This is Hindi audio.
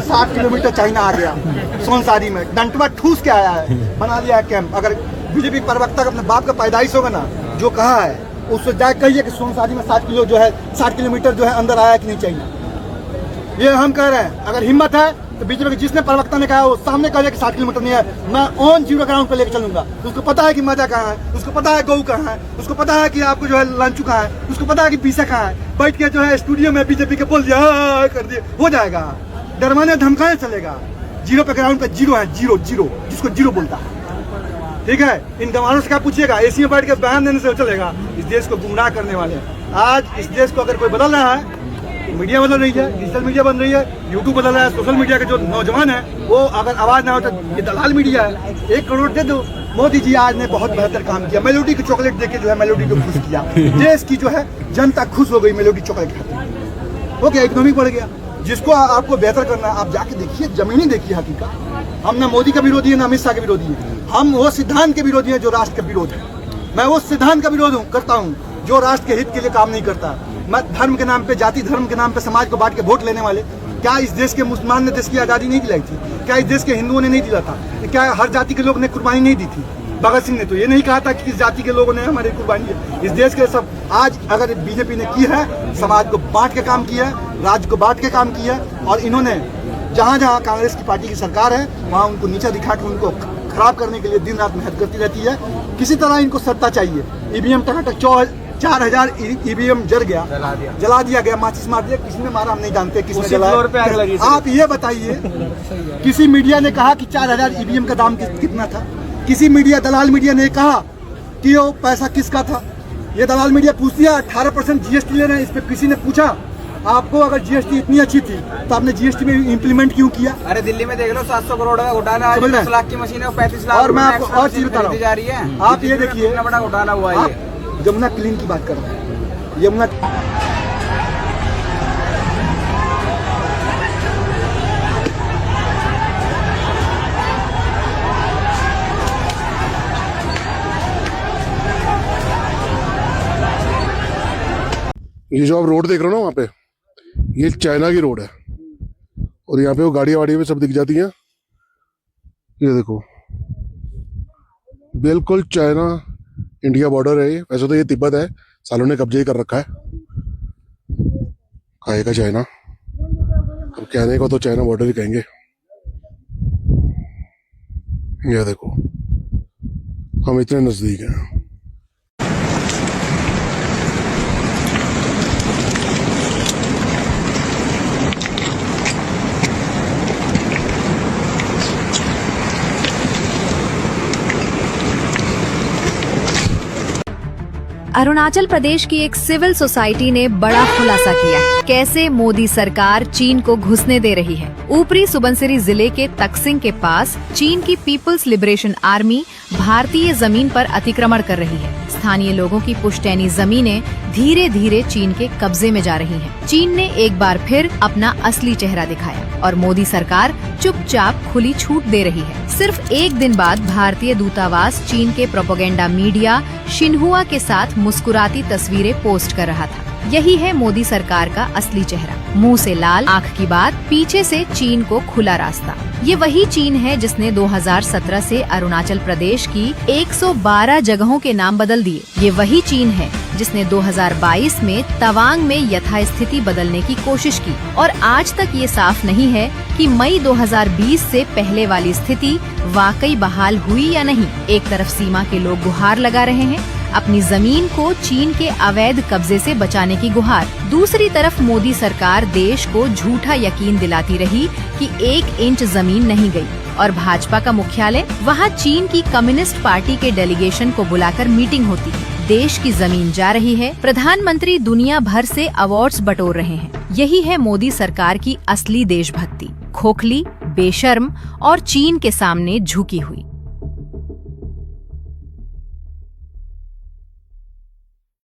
60 किलोमीटर चाइना आ गया, सोनसारी में डंटवा ठूस के आया है, बना दिया है कैंप। अगर बीजेपी प्रवक्ता का अपने बाप का पैदाइश होगा ना, जो कहा है उससे जाकर कहिए कि सोनसारी में 60 किलोमीटर जो है अंदर आया कि नहीं चाहिए। ये हम कह रहे हैं, अगर हिम्मत है तो बीजेपी के जिसने प्रवक्ता ने कहा वो सामने कह कि 60 किलोमीटर नहीं है, मैं ऑन जीरो ग्राउंड पे लेकर चलूंगा। उसको पता है कि मजा कहाँ है, उसको पता है गऊ कहाँ है, उसको पता है कि आपको जो है लंचू कहाँ है, उसको पता है कि पीसा कहाँ है। बैठ के जो है स्टूडियो में बीजेपी के बोल दिया कर दिया, हो जाएगा। डरवाने धमकाने चलेगा। जीरो पे ग्राउंड पे जीरो है, जीरो जीरो जिसको जीरो बोलता है। ठीक है, इन गंवारों से क्या पूछिएगा, एसी में बैठ के बयान देने से चलेगा। इस देश को गुमराह करने वाले हैं। आज इस देश को अगर कोई बदल रहा है, मीडिया बदल रही है, डिजिटल मीडिया बन रही है, यूट्यूब बदल रहा है, सोशल मीडिया के जो नौजवान है वो अगर आवाज ना हो तो ये दलाल मीडिया है। 1 करोड़ दे दो। मोदी जी आज ने बहुत बेहतर काम किया। मेलोडी की चॉकलेट देके जो है मेलोडी को खुश किया। देश की जो है जनता खुश हो गई मेलोडी चॉकलेट खाते। ओके, इकोनॉमी बढ़ गया। जिसको आपको बेहतर करना है आप जाके देखिए, जमीनी देखिए हकीकत। हम ना मोदी का विरोधी है ना अमित शाह के विरोधी है, हम वो सिद्धांत के विरोधी है जो राष्ट्र का विरोध है। मैं उस सिद्धांत का विरोध करता हूँ जो राष्ट्र के हित के लिए काम नहीं करता। मैं धर्म के नाम पे, जाति धर्म के नाम पे समाज को बांट के वोट लेने वाले, क्या इस देश के मुसलमान ने देश की आजादी नहीं दिलाई थी? क्या इस देश के हिंदुओं ने नहीं दिला था? क्या हर जाति के लोग ने कुर्बानी नहीं दी थी? भगत सिंह ने तो ये नहीं कहा था कि किस जाति के लोगों ने हमारी कुर्बानी दी। इस देश के सब आज अगर बीजेपी ने की है, समाज को बांट के काम किया है, राज्य को बांट के काम किया है। और इन्होंने जहाँ जहाँ कांग्रेस की पार्टी की सरकार है वहाँ उनको नीचा दिखा के उनको खराब करने के लिए दिन रात मेहनत करती रहती है। किसी तरह इनको सत्ता चाहिए। ईवीएम टकाटक 4000 ईवीएम जल गया, जला दिया गया, माचिस मार दिया। किसने मारा हम नहीं जानते, किसने जलाया। आप ये बताइए, किसी मीडिया ने कहा कि 4000 ईवीएम का दाम कितना था? किसी मीडिया, दलाल मीडिया ने कहा कि वो पैसा किसका था? ये दलाल मीडिया पूछती है 18% जीएसटी ले रहे हैं। इस पे किसी ने पूछा आपको अगर जीएसटी इतनी अच्छी थी तो आपने जीएसटी में इम्प्लीमेंट क्यों किया? अरे दिल्ली में देख लो 700 करोड़ का घोटाला, 10 लाख की मशीन है, 35 लाख। और मैं आपको और चीज बता रहा हूँ, आप ये देखिए, इतना बड़ा घोटाला हुआ है। यमुना क्लीन की बात कर रहे हैं। यमुना ये जो आप रोड देख रहे हो ना, वहाँ पे ये चाइना की रोड है और यहाँ पे वो गाड़ियाँ वाड़ियाँ भी सब दिख जाती हैं। ये देखो, बिल्कुल चाइना इंडिया बॉर्डर है ये। वैसे तो ये तिब्बत है, सालों ने कब्जे ही कर रखा है। खाएगा चाइना, अब कहने को तो चाइना बॉर्डर ही कहेंगे। ये देखो, हम इतने नजदीक हैं। अरुणाचल प्रदेश की एक सिविल सोसाइटी ने बड़ा खुलासा किया है, कैसे मोदी सरकार चीन को घुसने दे रही है। ऊपरी सुबनसिरी जिले के तकसिंग के पास चीन की पीपल्स लिबरेशन आर्मी भारतीय जमीन पर अतिक्रमण कर रही है। स्थानीय लोगों की पुश्तैनी जमीनें धीरे धीरे चीन के कब्जे में जा रही हैं। चीन ने एक बार फिर अपना असली चेहरा दिखाया और मोदी सरकार चुपचाप खुली छूट दे रही है। सिर्फ एक दिन बाद भारतीय दूतावास चीन के प्रोपेगेंडा मीडिया शिन्हुआ के साथ मुस्कुराती तस्वीरें पोस्ट कर रहा था। यही है मोदी सरकार का असली चेहरा। मुंह से लाल, आंख की बात, पीछे से चीन को खुला रास्ता। ये वही चीन है जिसने 2017 से अरुणाचल प्रदेश की 112 जगहों के नाम बदल दिए। ये वही चीन है जिसने 2022 में तवांग में यथास्थिति बदलने की कोशिश की और आज तक ये साफ नहीं है कि मई 2020 से पहले वाली स्थिति वाकई बहाल हुई या नहीं। एक तरफ सीमा के लोग गुहार लगा रहे हैं अपनी जमीन को चीन के अवैध कब्जे से बचाने की गुहार, दूसरी तरफ मोदी सरकार देश को झूठा यकीन दिलाती रही कि 1 इंच जमीन नहीं गई और भाजपा का मुख्यालय, वहां चीन की कम्युनिस्ट पार्टी के डेलीगेशन को बुलाकर मीटिंग होती है। देश की जमीन जा रही है, प्रधानमंत्री दुनिया भर से अवार्ड्स बटोर रहे हैं। यही है मोदी सरकार की असली देशभक्ति, खोखली, बेशर्म और चीन के सामने झुकी हुई।